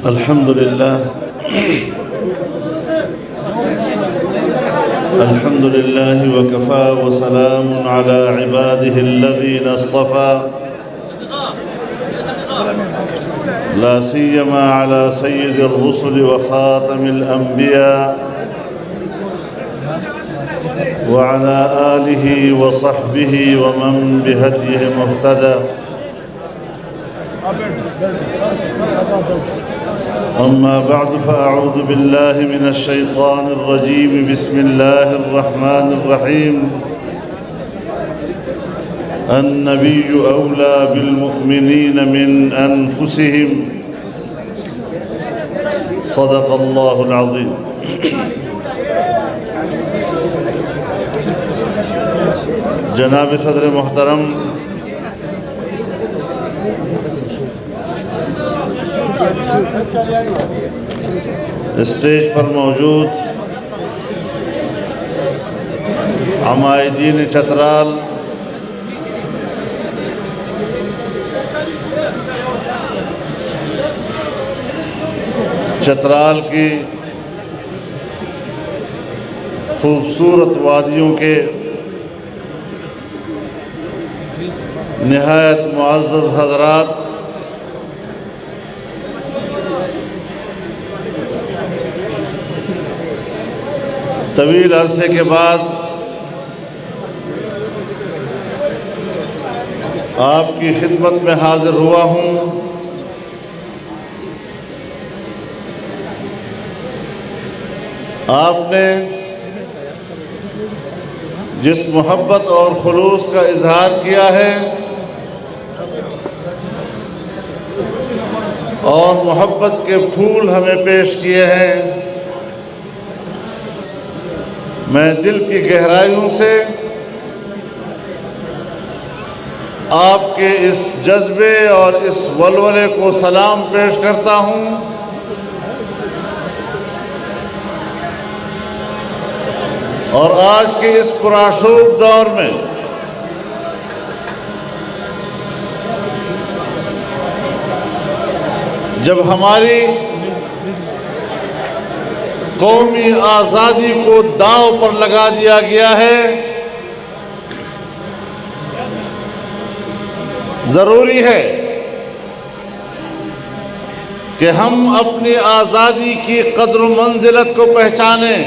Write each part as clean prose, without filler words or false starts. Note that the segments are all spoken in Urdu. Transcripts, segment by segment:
الحمد لله وكفى وسلام على عباده الذين اصطفى لا سيما على سيد الرسل وخاتم الأنبياء وعلى آله وصحبه ومن بهديه مهتدى. أما بعد فأعوذ بالله من الشيطان الرجيم. بسم الله الرحمن الرحيم. النبي أولى بالمؤمنين من أنفسهم. صدق الله العظيم. جناب صدر محترم، اسٹیج پر موجود عمائدین چترال، چترال کی خوبصورت وادیوں کے نہایت معزز حضرات، طویل عرصے کے بعد آپ کی خدمت میں حاضر ہوا ہوں. آپ نے جس محبت اور خلوص کا اظہار کیا ہے اور محبت کے پھول ہمیں پیش کیے ہیں، میں دل کی گہرائیوں سے آپ کے اس جذبے اور اس ولولے کو سلام پیش کرتا ہوں. اور آج کے اس پرآشوب دور میں جب ہماری قومی آزادی کو داؤ پر لگا دیا گیا ہے، ضروری ہے کہ ہم اپنی آزادی کی قدر و منزلت کو پہچانیں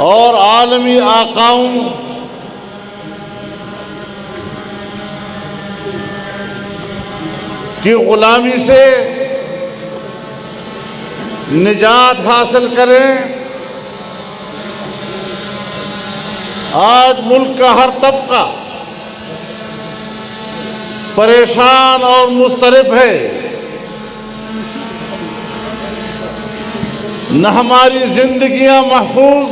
اور عالمی آقاؤں کی غلامی سے نجات حاصل کریں. آج ملک کا ہر طبقہ پریشان اور مضطرب ہے. نہ ہماری زندگیاں محفوظ،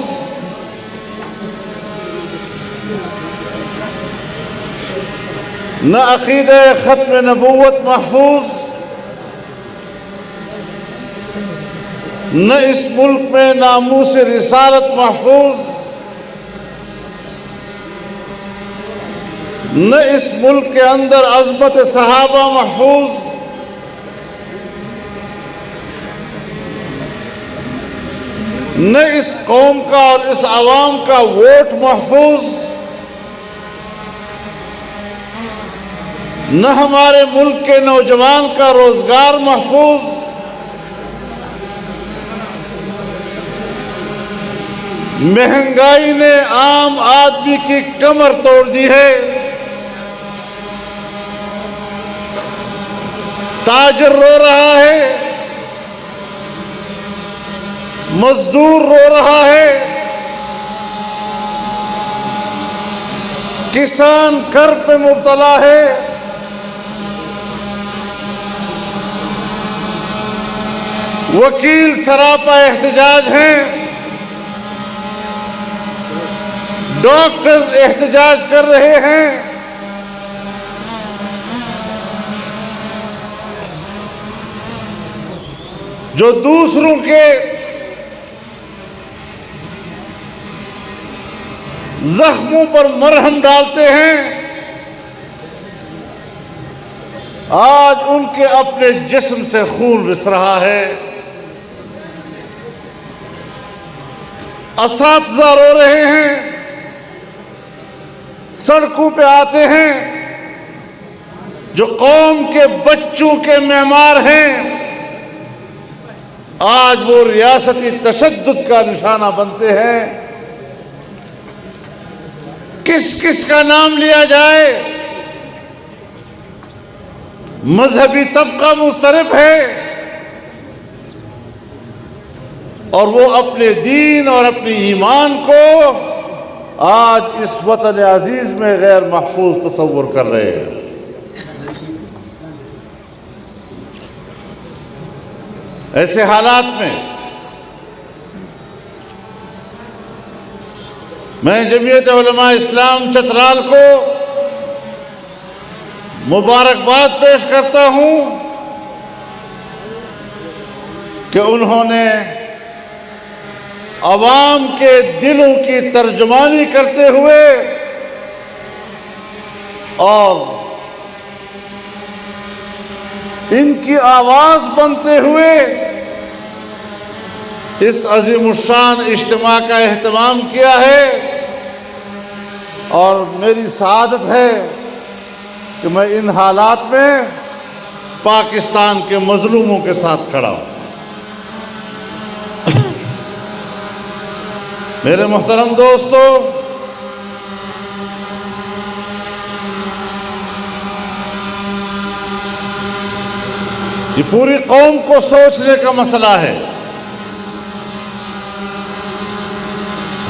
نہ عقیدہ ختم نبوت محفوظ، نہ اس ملک میں ناموس رسالت محفوظ، نہ اس ملک کے اندر عظمت صحابہ محفوظ، نہ اس قوم کا اور اس عوام کا ووٹ محفوظ، نہ ہمارے ملک کے نوجوان کا روزگار محفوظ. مہنگائی نے عام آدمی کی کمر توڑ دی ہے. تاجر رو رہا ہے، مزدور رو رہا ہے، کسان کرب میں مبتلا ہے. وکیل سراپا احتجاج ہیں، ڈاکٹر احتجاج کر رہے ہیں. جو دوسروں کے زخموں پر مرہم ڈالتے ہیں، آج ان کے اپنے جسم سے خون رس رہا ہے، اساتذہ رو رہے ہیں، سڑکوں پہ آتے ہیں، جو قوم کے بچوں کے معمار ہیں، آج وہ ریاستی تشدد کا نشانہ بنتے ہیں۔ کس کس کا نام لیا جائے؟ مذہبی طبقہ مضطرب ہے، اور وہ اپنے دین اور اپنے ایمان کو آج اس وطن عزیز میں غیر محفوظ تصور کر رہے ہیں۔ ایسے حالات میں میں جمعیت علماء اسلام چترال کو مبارکباد پیش کرتا ہوں کہ انہوں نے عوام کے دلوں کی ترجمانی کرتے ہوئے اور ان کی آواز بنتے ہوئے اس عظیم الشان اجتماع کا اہتمام کیا ہے، اور میری سعادت ہے کہ میں ان حالات میں پاکستان کے مظلوموں کے ساتھ کھڑا ہوں۔ میرے محترم دوستو، یہ پوری قوم کو سوچنے کا مسئلہ ہے۔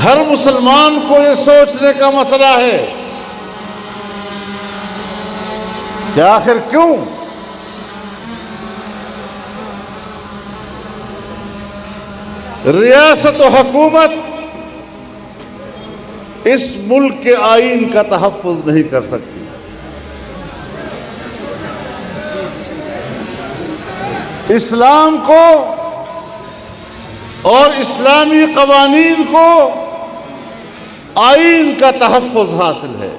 ہر مسلمان کو یہ سوچنے کا مسئلہ ہے کہ آخر کیوں ریاست و حکومت اس ملک کے آئین کا تحفظ نہیں کر سکتی؟ اسلام کو اور اسلامی قوانین کو آئین کا تحفظ حاصل ہے،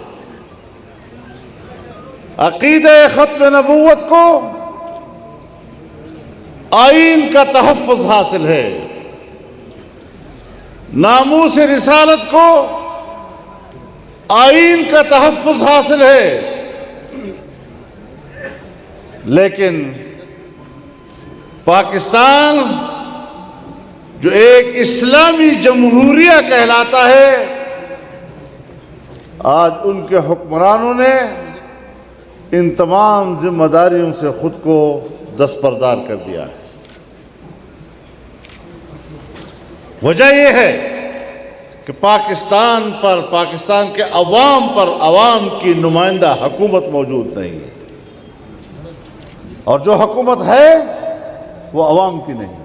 عقیدہ ختم نبوت کو آئین کا تحفظ حاصل ہے، ناموس رسالت کو آئین کا تحفظ حاصل ہے، لیکن پاکستان جو ایک اسلامی جمہوریہ کہلاتا ہے، آج ان کے حکمرانوں نے ان تمام ذمہ داریوں سے خود کو دستبردار کر دیا ہے۔ وجہ یہ ہے کہ پاکستان پر، پاکستان کے عوام پر عوام کی نمائندہ حکومت موجود نہیں ہے، اور جو حکومت ہے وہ عوام کی نہیں،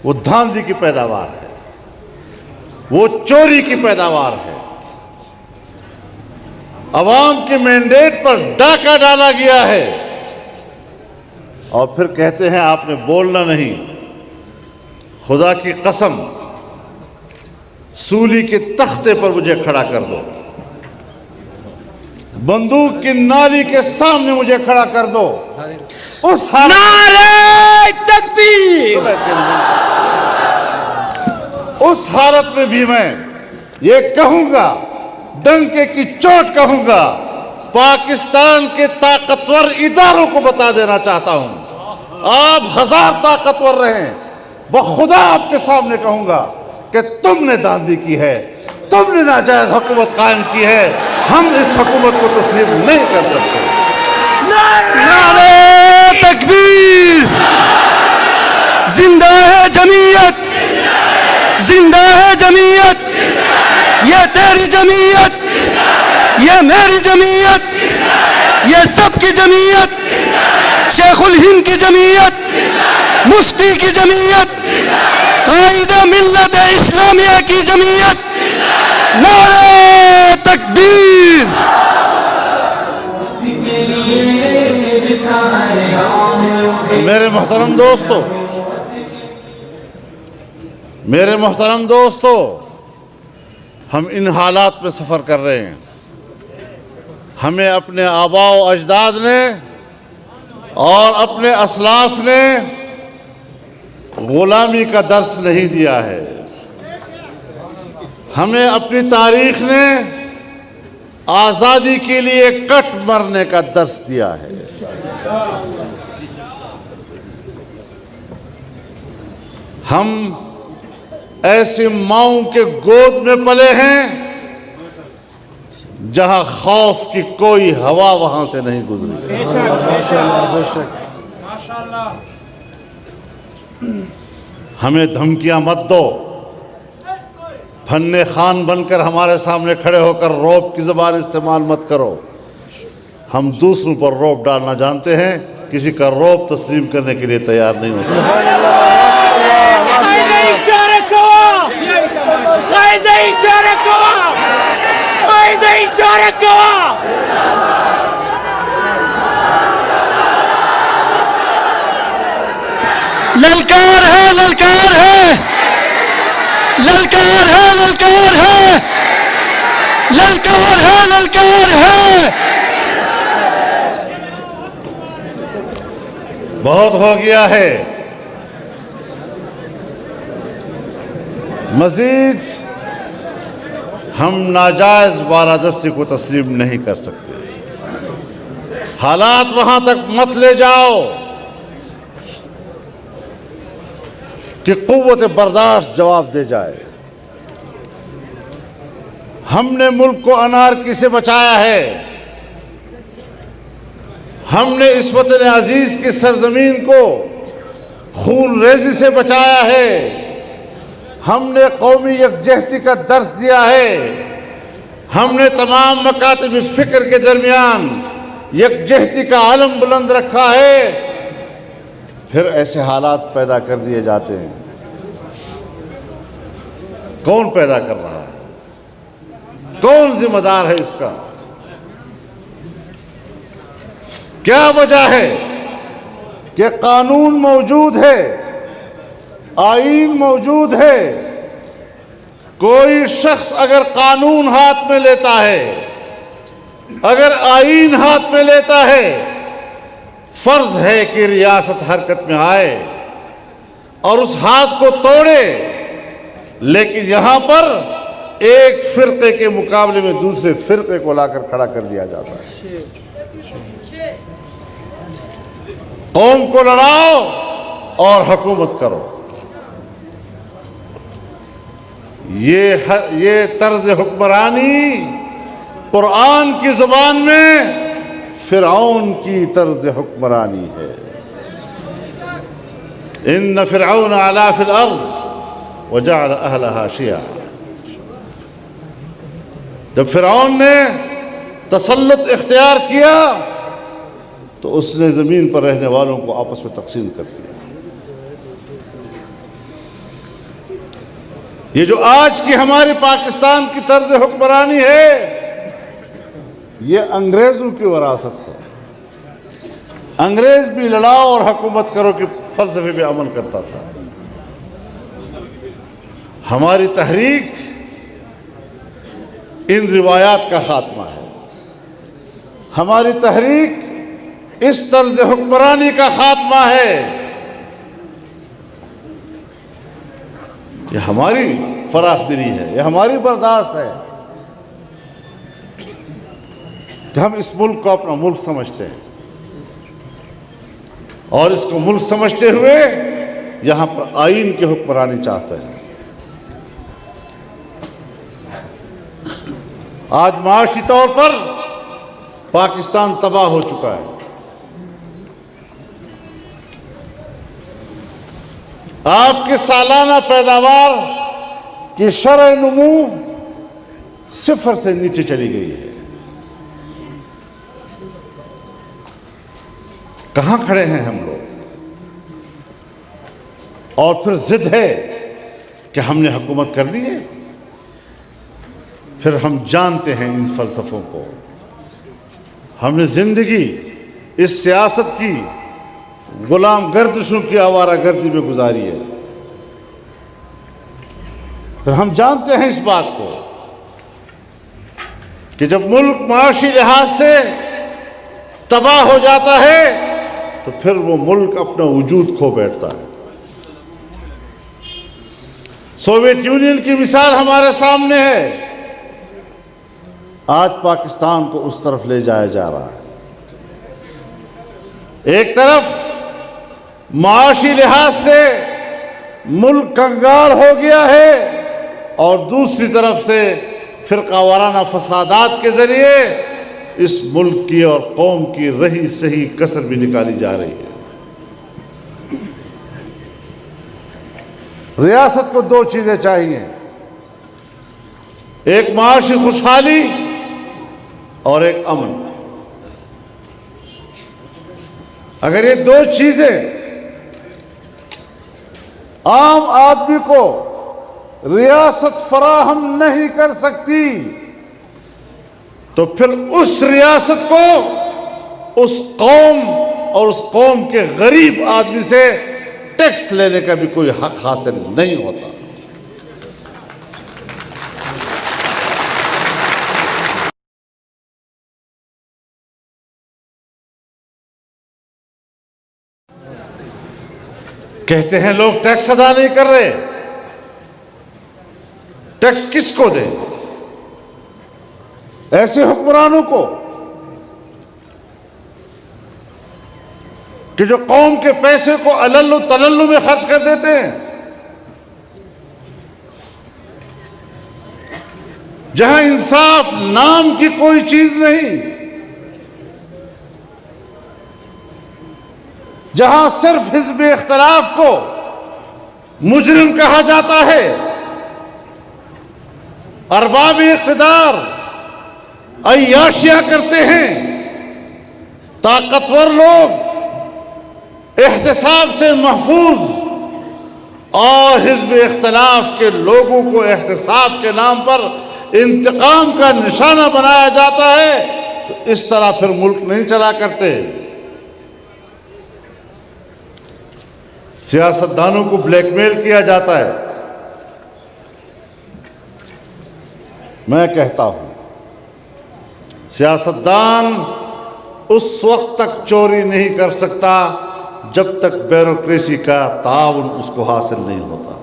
وہ دھاندلی کی پیداوار ہے، وہ چوری کی پیداوار ہے، عوام کے مینڈیٹ پر ڈاکہ ڈالا گیا ہے، اور پھر کہتے ہیں آپ نے بولنا نہیں۔ خدا کی قسم، سولی کے تختے پر مجھے کھڑا کر دو، بندوق کی نالی کے سامنے مجھے کھڑا کر دو، اس نعرہ تکبیر، اس حالت میں بھی میں یہ کہوں گا، ڈنکے کی چوٹ کہوں گا، پاکستان کے طاقتور اداروں کو بتا دینا چاہتا ہوں، آپ ہزار طاقتور رہیں، بخدا آپ کے سامنے کہوں گا کہ تم نے دھاندلی کی ہے، تم نے ناجائز حکومت قائم کی ہے، ہم اس حکومت کو تسلیم نہیں کر سکتے۔ نعرہ تکبیر، زندہ ہے جمعیت، زندہ ہے جمعیت، یہ تیری جمعیت، یہ میری جمعیت، یہ سب کی جمعیت، شیخ الہند کی جمعیت، مفتی کی جمعیت، قائد ملت اسلامیہ کی جمعیت، نعرہ تکبیر۔ میرے محترم دوستو، میرے محترم دوستو، ہم ان حالات میں سفر کر رہے ہیں، ہمیں اپنے آباء و اجداد نے اور اپنے اسلاف نے غلامی کا درس نہیں دیا ہے. ہمیں اپنی تاریخ نے آزادی کے لیے کٹ مرنے کا درس دیا ہے. ہم ایسی ماؤں کے گود میں پلے ہیں جہاں خوف کی کوئی ہوا وہاں سے نہیں گزری. ہمیں دھمکیاں مت دو. فن خان بن کر ہمارے سامنے کھڑے ہو کر رعب کی زبان استعمال مت کرو. ہم دوسروں پر رعب ڈالنا جانتے ہیں, کسی کا رعب تسلیم کرنے کے لیے تیار نہیں ہو سکتے. للکار ہے, للکار ہے, للکار ہے, للکار ہے, للکار ہے, للکار ہے. بہت ہو گیا ہے. مزید ہم ناجائز بالادستی کو تسلیم نہیں کر سکتے. حالات وہاں تک مت لے جاؤ کہ قوت برداشت جواب دے جائے. ہم نے ملک کو انارکی سے بچایا ہے. ہم نے اس وطن عزیز کی سرزمین کو خون ریزی سے بچایا ہے. ہم نے قومی یکجہتی کا درس دیا ہے. ہم نے تمام مکاتب فکر کے درمیان یکجہتی کا علم بلند رکھا ہے. پھر ایسے حالات پیدا کر دیے جاتے ہیں. کون پیدا کر رہا ہے؟ کون ذمہ دار ہے اس کا؟ کیا وجہ ہے کہ قانون موجود ہے, آئین موجود ہے, کوئی شخص اگر قانون ہاتھ میں لیتا ہے, اگر آئین ہاتھ میں لیتا ہے, فرض ہے کہ ریاست حرکت میں آئے اور اس ہاتھ کو توڑے. لیکن یہاں پر ایک فرقے کے مقابلے میں دوسرے فرقے کو لا کر کھڑا کر دیا جاتا ہے. قوم کو لڑاؤ اور حکومت کرو. یہ طرز حکمرانی قرآن کی زبان میں فرعون کی طرز حکمرانی ہے. ان فرعون علا فی الارض وجعل اہلہا شیعا. جب فرعون نے تسلط اختیار کیا تو اس نے زمین پر رہنے والوں کو آپس میں تقسیم کر دیا. یہ جو آج کی ہماری پاکستان کی طرز حکمرانی ہے, یہ انگریزوں کی وراثت ہے. انگریز بھی لڑاؤ اور حکومت کرو کے فلسفے پہ عمل کرتا تھا. ہماری تحریک ان روایات کا خاتمہ ہے. ہماری تحریک اس طرز حکمرانی کا خاتمہ ہے. یہ ہماری فراخ دلی ہے, یہ ہماری برداشت ہے کہ ہم اس ملک کو اپنا ملک سمجھتے ہیں اور اس کو ملک سمجھتے ہوئے یہاں پر آئین کی حکمرانی چاہتے ہیں. آج معاشی طور پر پاکستان تباہ ہو چکا ہے. آپ کی سالانہ پیداوار کی شرح نمو 0 سے نیچے چلی گئی ہے. کہاں کھڑے ہیں ہم لوگ؟ اور پھر ضد ہے کہ ہم نے حکومت کرنی ہے. پھر ہم جانتے ہیں ان فلسفوں کو. ہم نے زندگی اس سیاست کی غلام گردشوں کی آوارہ گردی میں گزاری ہے. پھر ہم جانتے ہیں اس بات کو کہ جب ملک معاشی لحاظ سے تباہ ہو جاتا ہے تو پھر وہ ملک اپنا وجود کھو بیٹھتا ہے۔ سوویت یونین کی مثال ہمارے سامنے ہے، آج پاکستان کو اس طرف لے جایا جا رہا ہے۔ ایک طرف معاشی لحاظ سے ملک کنگال ہو گیا ہے اور دوسری طرف سے فرقہ وارانہ فسادات کے ذریعے اس ملک کی اور قوم کی رہی سہی کسر بھی نکالی جا رہی ہے۔ ریاست کو دو چیزیں چاہیے، ایک معاشی خوشحالی اور ایک امن۔ اگر یہ دو چیزیں عام آدمی کو ریاست فراہم نہیں کر سکتی تو پھر اس ریاست کو اس قوم اور اس قوم کے غریب آدمی سے ٹیکس لینے کا بھی کوئی حق حاصل نہیں ہوتا۔ کہتے ہیں لوگ ٹیکس ادا نہیں کر رہے، ٹیکس کس کو دے؟ ایسے حکمرانوں کو کہ جو قوم کے پیسے کو علل و تلل میں خرچ کر دیتے ہیں، جہاں انصاف نام کی کوئی چیز نہیں، جہاں صرف حزب اختلاف کو مجرم کہا جاتا ہے، ارباب اقتدار عیاشیاں کرتے ہیں، طاقتور لوگ احتساب سے محفوظ اور حزب اختلاف کے لوگوں کو احتساب کے نام پر انتقام کا نشانہ بنایا جاتا ہے، تو اس طرح پھر ملک نہیں چلا کرتے۔ سیاستدانوں کو بلیک میل کیا جاتا ہے۔ میں کہتا ہوں سیاستدان اس وقت تک چوری نہیں کر سکتا جب تک بیوروکریسی کا تعاون اس کو حاصل نہیں ہوتا۔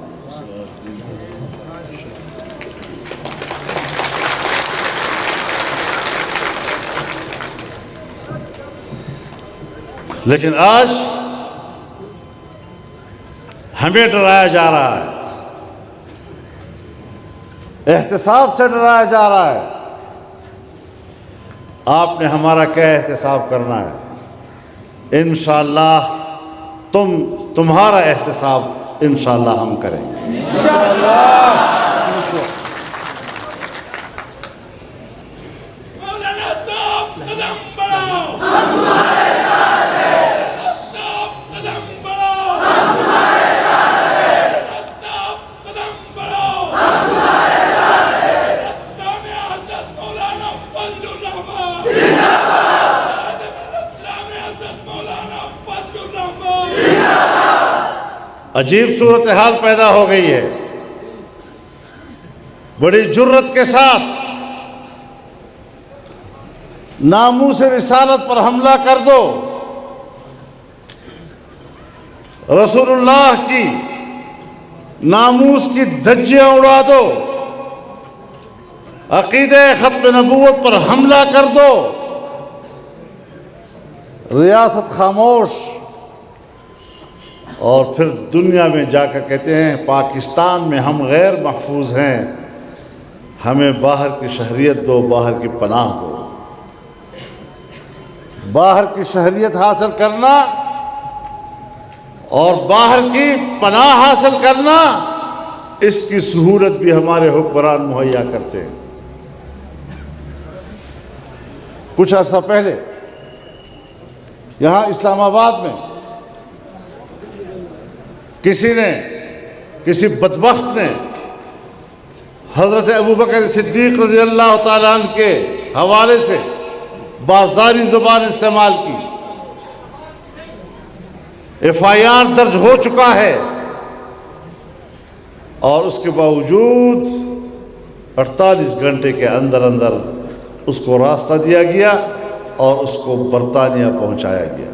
لیکن آج ہمیں ڈرایا جا رہا ہے، احتساب سے ڈرایا جا رہا ہے۔ آپ نے ہمارا کیا احتساب کرنا ہے؟ انشاءاللہ تمہارا احتساب انشاءاللہ ہم کریں گے۔ عجیب صورتحال پیدا ہو گئی ہے، بڑی جرت کے ساتھ ناموس رسالت پر حملہ کر دو، رسول اللہ کی ناموس کی دھجیاں اڑا دو، عقیدہ ختم نبوت پر حملہ کر دو، ریاست خاموش، اور پھر دنیا میں جا کر کہتے ہیں پاکستان میں ہم غیر محفوظ ہیں، ہمیں باہر کی شہریت دو، باہر کی پناہ دو۔ باہر کی شہریت حاصل کرنا اور باہر کی پناہ حاصل کرنا، اس کی سہولت بھی ہمارے حکمران مہیا کرتے ہیں۔ کچھ عرصہ پہلے یہاں اسلام آباد میں کسی بدبخت نے حضرت ابوبکر صدیق رضی اللہ تعالیٰ عنہ کے حوالے سے بازاری زبان استعمال کی، FIR درج ہو چکا ہے، اور اس کے باوجود 48 گھنٹے کے اندر اس کو راستہ دیا گیا اور اس کو برطانیہ پہنچایا گیا۔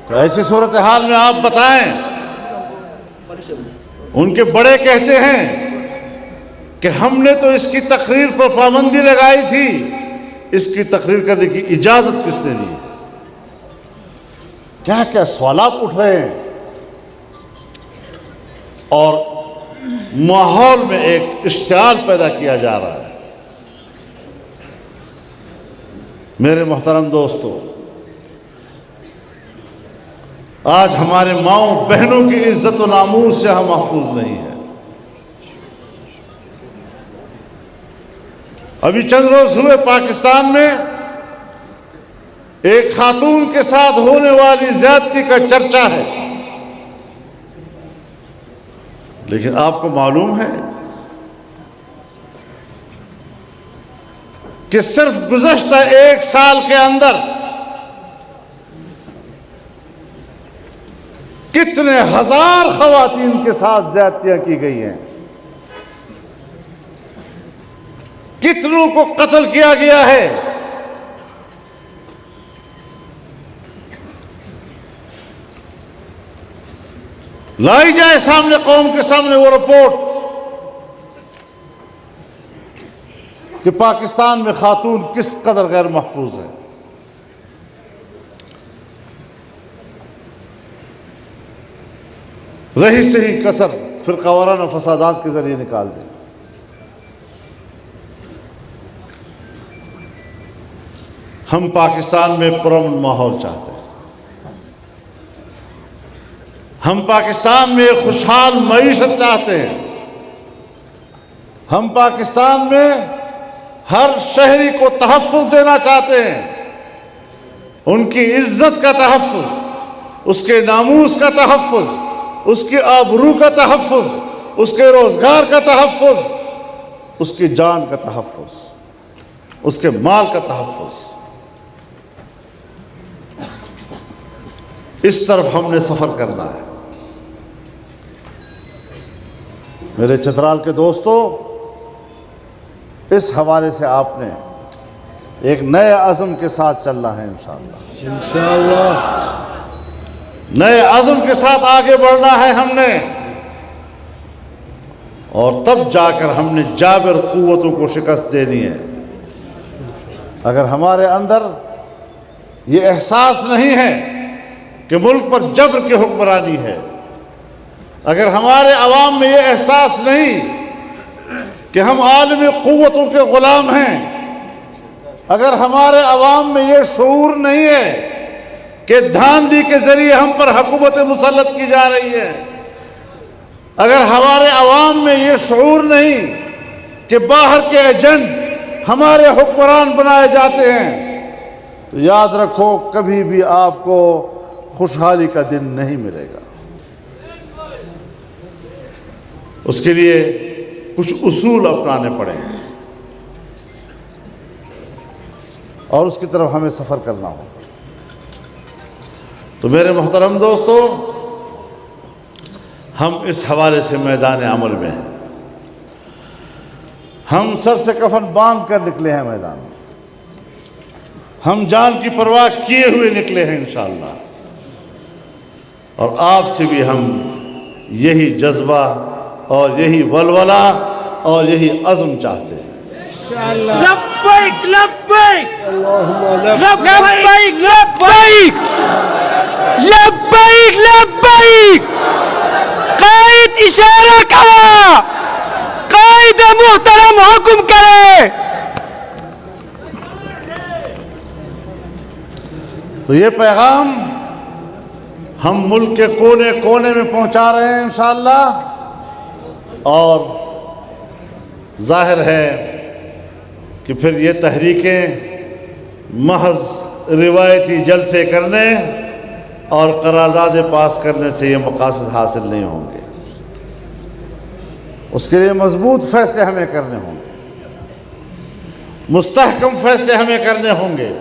تو ایسی صورتحال میں آپ بتائیں، ان کے بڑے کہتے ہیں کہ ہم نے تو اس کی تقریر پر پابندی لگائی تھی، اس کی تقریر کرنے کی اجازت کس نے دی؟ کیا کیا سوالات اٹھ رہے ہیں، اور ماحول میں ایک اشتعال پیدا کیا جا رہا ہے۔ میرے محترم دوستو، آج ہمارے ماؤں بہنوں کی عزت و ناموس سے ہم محفوظ نہیں ہیں۔ ابھی چند روز ہوئے پاکستان میں ایک خاتون کے ساتھ ہونے والی زیادتی کا چرچا ہے، لیکن آپ کو معلوم ہے کہ صرف گزشتہ 1 سال کے اندر کتنے ہزار خواتین کے ساتھ زیادتیاں کی گئی ہیں، کتنوں کو قتل کیا گیا ہے۔ لائی جائے سامنے، قوم کے سامنے وہ رپورٹ کہ پاکستان میں خاتون کس قدر غیر محفوظ ہے۔ رہی سہی کسر فرقہ وارانہ فسادات کے ذریعے نکال دیں۔ ہم پاکستان میں پرامن ماحول چاہتے ہیں، ہم پاکستان میں خوشحال معیشت چاہتے ہیں، ہم پاکستان میں ہر شہری کو تحفظ دینا چاہتے ہیں، ان کی عزت کا تحفظ، اس کے ناموس کا تحفظ، اس کی آبرو کا تحفظ، اس کے روزگار کا تحفظ، اس کی جان کا تحفظ، اس کے مال کا تحفظ۔ اس طرف ہم نے سفر کرنا ہے۔ میرے چترال کے دوستو، اس حوالے سے آپ نے ایک نئے عزم کے ساتھ چلنا ہے انشاءاللہ۔ نئے عزم کے ساتھ آگے بڑھنا ہے ہم نے، اور تب جا کر ہم نے جابر قوتوں کو شکست دینی ہے۔ اگر ہمارے اندر یہ احساس نہیں ہے کہ ملک پر جبر کی حکمرانی ہے، اگر ہمارے عوام میں یہ احساس نہیں کہ ہم عالمی قوتوں کے غلام ہیں، اگر ہمارے عوام میں یہ شعور نہیں ہے کہ دھاندلی کے ذریعے ہم پر حکومت مسلط کی جا رہی ہے، اگر ہمارے عوام میں یہ شعور نہیں کہ باہر کے ایجنٹ ہمارے حکمران بنائے جاتے ہیں، تو یاد رکھو کبھی بھی آپ کو خوشحالی کا دن نہیں ملے گا۔ اس کے لیے کچھ اصول اپنانے پڑیں گے اور اس کی طرف ہمیں سفر کرنا ہوگا۔ تو میرے محترم دوستو، ہم اس حوالے سے میدان عمل میں ہیں، ہم سر سے کفن باندھ کر نکلے ہیں میدان میں، ہم جان کی پرواہ کیے ہوئے نکلے ہیں انشاءاللہ، اور آپ سے بھی ہم یہی جذبہ اور یہی ولولہ اور یہی عزم چاہتے ہیں۔ لبیک لبیک لبیک لبیک لبیک لبیک، قائد اشارہ کرا، قائد محترم حکم کرے۔ تو یہ پیغام ہم ملک کے کونے کونے میں پہنچا رہے ہیں انشاءاللہ، اور ظاہر ہے کہ پھر یہ تحریکیں محض روایتی جلسے کرنے اور قراردادیں پاس کرنے سے یہ مقاصد حاصل نہیں ہوں گے۔ اس کے لیے مضبوط فیصلے ہمیں کرنے ہوں گے، مستحکم فیصلے ہمیں کرنے ہوں گے،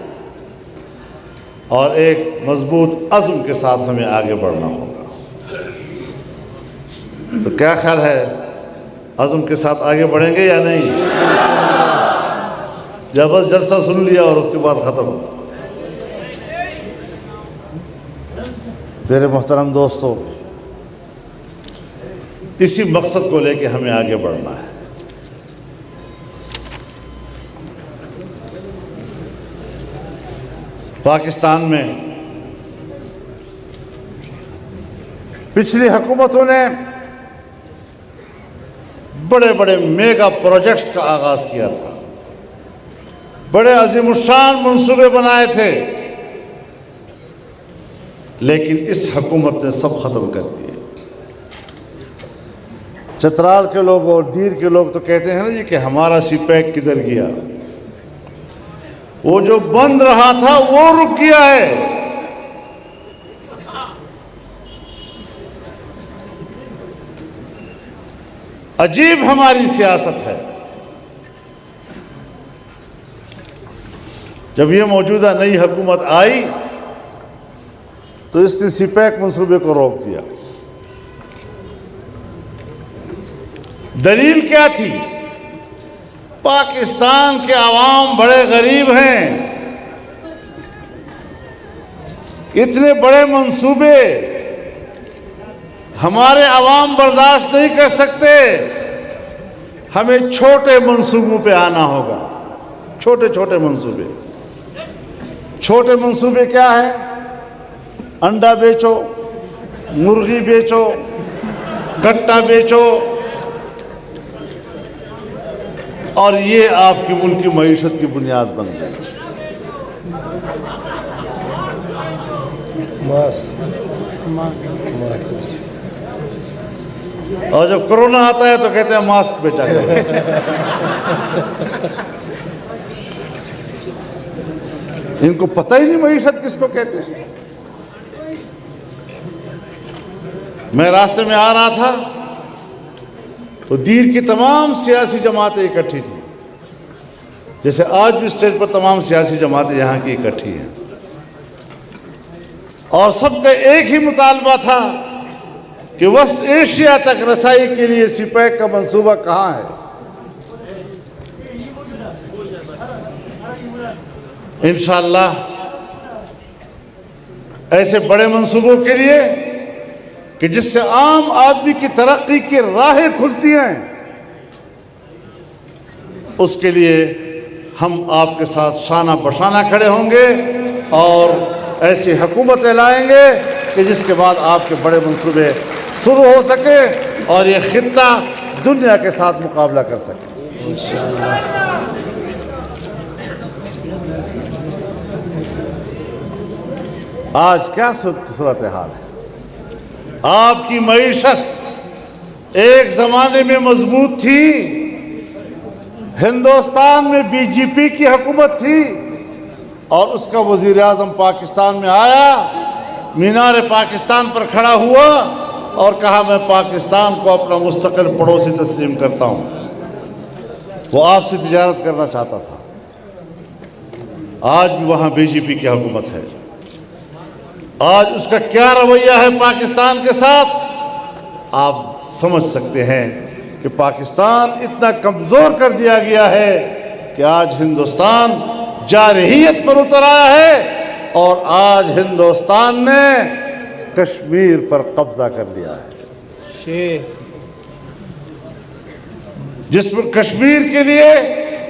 اور ایک مضبوط عزم کے ساتھ ہمیں آگے بڑھنا ہوگا۔ تو کیا خیال ہے عزم کے ساتھ آگے بڑھیں گے یا نہیں؟ یا بس جلسہ سن لیا اور اس کے بعد ختم؟ میرے محترم دوستو، اسی مقصد کو لے کے ہمیں آگے بڑھنا ہے۔ پاکستان میں پچھلی حکومتوں نے بڑے بڑے میگا پروجیکٹس کا آغاز کیا تھا، بڑے عظیم الشان منصوبے بنائے تھے، لیکن اس حکومت نے سب ختم کر دیے۔ چترال کے لوگ اور دیر کے لوگ تو کہتے ہیں نا جی کہ ہمارا سی پیک کدھر گیا؟ وہ جو بند رہا تھا وہ رک گیا ہے۔ عجیب ہماری سیاست ہے۔ جب یہ موجودہ نئی حکومت آئی تو اس نے سی پیک منصوبے کو روک دیا۔ دلیل کیا تھی؟ پاکستان کے عوام بڑے غریب ہیں، اتنے بڑے منصوبے ہمارے عوام برداشت نہیں کر سکتے، ہمیں چھوٹے منصوبوں پہ آنا ہوگا۔ چھوٹے چھوٹے منصوبے، چھوٹے منصوبے کیا ہیں؟ انڈا بیچو، مرغی بیچو، گٹا بیچو، اور یہ آپ کی ملک کی معیشت کی بنیاد بن گئی۔ اور جب کرونا آتا ہے تو کہتے ہیں ماسک بیچا جائے۔ ان کو پتہ ہی نہیں معیشت کس کو کہتے ہیں۔ میں راستے میں آ رہا تھا تو دیر کی تمام سیاسی جماعتیں اکٹھی تھیں، جیسے آج بھی اسٹیج پر تمام سیاسی جماعتیں یہاں کی اکٹھی ہیں، اور سب کا ایک ہی مطالبہ تھا کہ وسط ایشیا تک رسائی کے لیے سی پیک کا منصوبہ کہاں ہے؟ انشاءاللہ ایسے بڑے منصوبوں کے لیے کہ جس سے عام آدمی کی ترقی کی راہیں کھلتی ہیں، اس کے لیے ہم آپ کے ساتھ شانہ بشانہ کھڑے ہوں گے اور ایسی حکومتیں لائیں گے کہ جس کے بعد آپ کے بڑے منصوبے شروع ہو سکے اور یہ خطہ دنیا کے ساتھ مقابلہ کر سکے۔ آج کیا صورتحال ہے؟ آپ کی معیشت ایک زمانے میں مضبوط تھی، ہندوستان میں بی جے پی کی حکومت تھی اور اس کا وزیر اعظم پاکستان میں آیا، مینار پاکستان پر کھڑا ہوا اور کہا میں پاکستان کو اپنا مستقل پڑوسی تسلیم کرتا ہوں۔ وہ آپ سے تجارت کرنا چاہتا تھا۔ آج بھی وہاں بی جے پی کی حکومت ہے۔ آج اس کا کیا رویہ ہے پاکستان کے ساتھ؟ آپ سمجھ سکتے ہیں کہ پاکستان اتنا کمزور کر دیا گیا ہے کہ آج ہندوستان جارحیت پر اتر آیا ہے اور آج ہندوستان نے کشمیر پر قبضہ کر لیا ہے، جس پر کشمیر کے لیے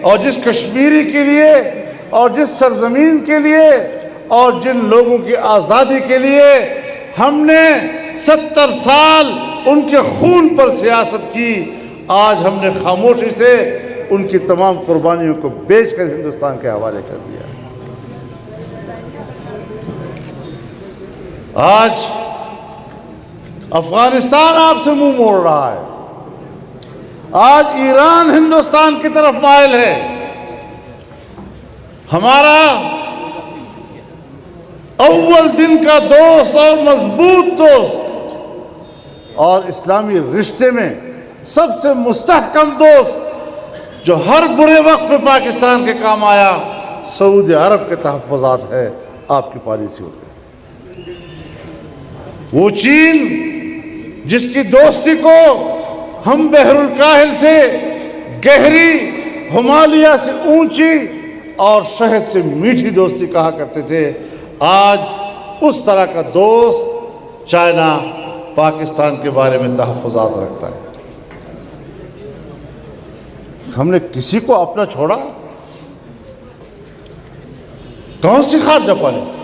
اور جس کشمیری کے لیے اور جس سرزمین کے لیے اور جن لوگوں کی آزادی کے لیے ہم نے 70 سال ان کے خون پر سیاست کی، آج ہم نے خاموشی سے ان کی تمام قربانیوں کو بیچ کر ہندوستان کے حوالے کر دیا۔ آج افغانستان آپ سے منہ موڑ رہا ہے، آج ایران ہندوستان کی طرف مائل ہے۔ ہمارا اول دن کا دوست اور مضبوط دوست اور اسلامی رشتے میں سب سے مستحکم دوست جو ہر برے وقت پہ پاکستان کے کام آیا، سعودی عرب کے تحفظات ہے آپ کی پالیسیوں پہ۔ وہ چین جس کی دوستی کو ہم بحر الکاہل سے گہری، ہمالیہ سے اونچی اور شہد سے میٹھی دوستی کہا کرتے تھے، آج اس طرح کا دوست چائنا پاکستان کے بارے میں تحفظات رکھتا ہے۔ ہم نے کسی کو اپنا چھوڑا؟ کون سی خارجہ پالیسی؟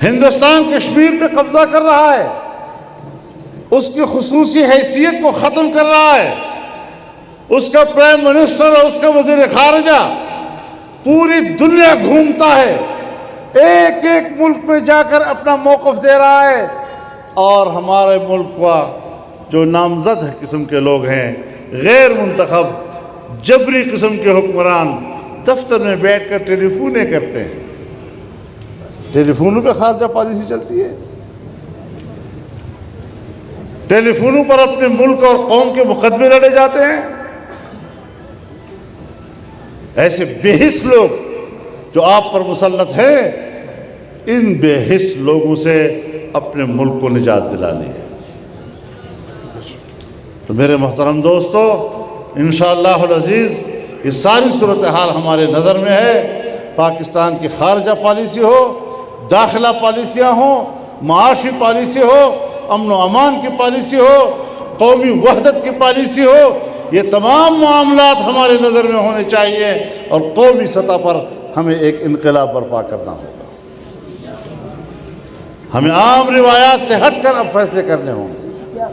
ہندوستان کشمیر پہ قبضہ کر رہا ہے، اس کی خصوصی حیثیت کو ختم کر رہا ہے، اس کا پرائم منسٹر اور اس کا وزیر خارجہ پوری دنیا گھومتا ہے، ایک ایک ملک پہ جا کر اپنا موقف دے رہا ہے، اور ہمارے ملک کا جو نامزد قسم کے لوگ ہیں، غیر منتخب جبری قسم کے حکمران، دفتر میں بیٹھ کر ٹیلی فونیں کرتے ہیں۔ ٹیلی فونوں پہ خارجہ پالیسی چلتی ہے، ٹیلی فونوں پر اپنے ملک اور قوم کے مقدمے لڑے جاتے ہیں۔ ایسے بے حس لوگ جو آپ پر مسلط ہیں، ان بے حس لوگوں سے اپنے ملک کو نجات دلانی ہے۔ تو میرے محترم دوستو، انشاءاللہ العزیز یہ ساری صورتحال ہمارے نظر میں ہے۔ پاکستان کی خارجہ پالیسی ہو، داخلہ پالیسیاں ہوں، معاشی پالیسی ہو، امن و امان کی پالیسی ہو، قومی وحدت کی پالیسی ہو، یہ تمام معاملات ہمارے نظر میں ہونے چاہیے، اور قومی سطح پر ہمیں ایک انقلاب برپا کرنا ہوگا۔ ہمیں عام روایات سے ہٹ کر اب فیصلے کرنے ہوں گے۔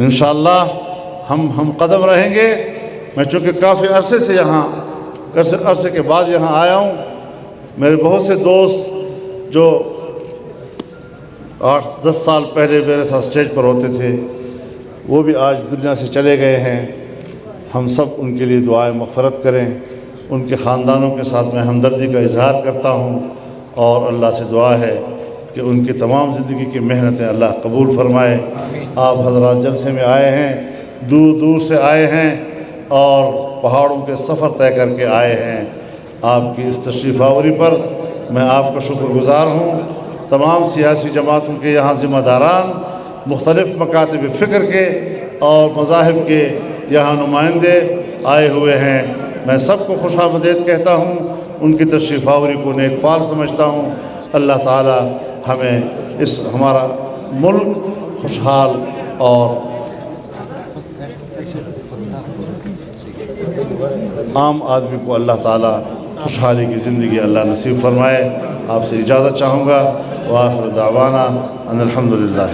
انشاءاللہ ہم قدم رہیں گے۔ میں چونکہ کافی عرصے کے بعد یہاں آیا ہوں، میرے بہت سے دوست جو 8-10 سال پہلے میرے ساتھ اسٹیج پر ہوتے تھے، وہ بھی آج دنیا سے چلے گئے ہیں۔ ہم سب ان کے لیے دعائیں مغفرت کریں، ان کے خاندانوں کے ساتھ میں ہمدردی کا اظہار کرتا ہوں، اور اللہ سے دعا ہے کہ ان کی تمام زندگی کی محنتیں اللہ قبول فرمائے۔ آپ حضرات جلسے میں آئے ہیں، دور دور سے آئے ہیں، اور پہاڑوں کے سفر طے کر کے آئے ہیں۔ آپ کی اس تشریف آوری پر میں آپ کا شکر گزار ہوں۔ تمام سیاسی جماعتوں کے یہاں ذمہ داران، مختلف مکاتب فکر کے اور مذاہب کے یہاں نمائندے آئے ہوئے ہیں۔ میں سب کو خوش آمدید کہتا ہوں، ان کی تشریف آوری کو نیک فال سمجھتا ہوں۔ اللہ تعالی ہمیں ہمارا ملک خوشحال اور عام آدمی کو اللہ تعالی خوشحالی کی زندگی اللہ نصیب فرمائے۔ آپ سے اجازت چاہوں گا۔ وآخر دعوانا ان الحمدللہ۔